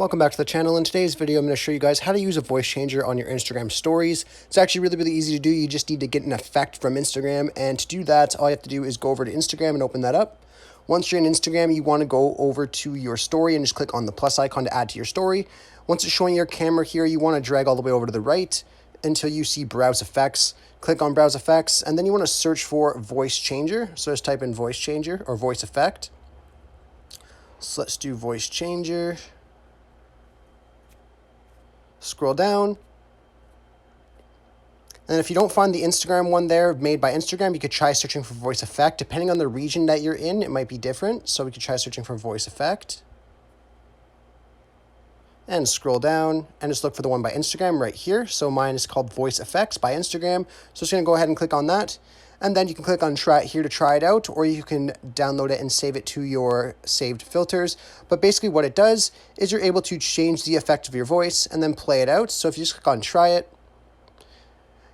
Welcome back to the channel. In today's video, I'm going to show you guys how to use a voice changer on your Instagram stories. It's actually really easy to do. You just need to get an effect from Instagram, and to do that, all you have to do is go over to Instagram and open that up. Once you're in Instagram, you want to go over to your story and just click on the plus icon to add to your story. Once it's showing your camera here, you want to drag all the way over to the right until you see Browse Effects. Click on Browse Effects, and then you want to search for Voice Changer. So just type in Voice Changer or Voice Effect. So let's do Voice Changer. Scroll down, and if you don't find the Instagram one there made by Instagram, you could try searching for voice effect. Depending on the region that you're in, it might be different, so we could try searching for voice effect. And scroll down and just look for the one by Instagram right here. So mine is called Voice Effects by Instagram. So just going to go ahead and click on that. And then you can click on try it here to try it out, or you can download it and save it to your saved filters. But basically what it does is you're able to change the effect of your voice and then play it out. So if you just click on try it,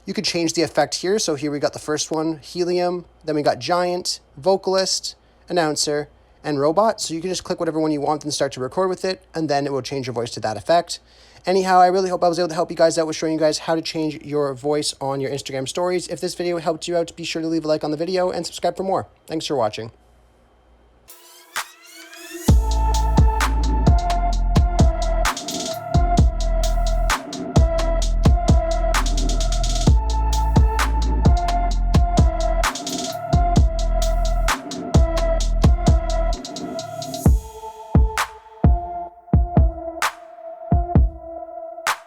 you could change the effect here. So here we got the first one, helium, then we got giant, vocalist, announcer, and robot. So you can just click whatever one you want and start to record with it, and then it will change your voice to that effect. Anyhow, I really hope I was able to help you guys out with showing you guys how to change your voice on your Instagram stories. If this video helped you out, be sure to leave a like on the video and subscribe for more. Thanks for watching.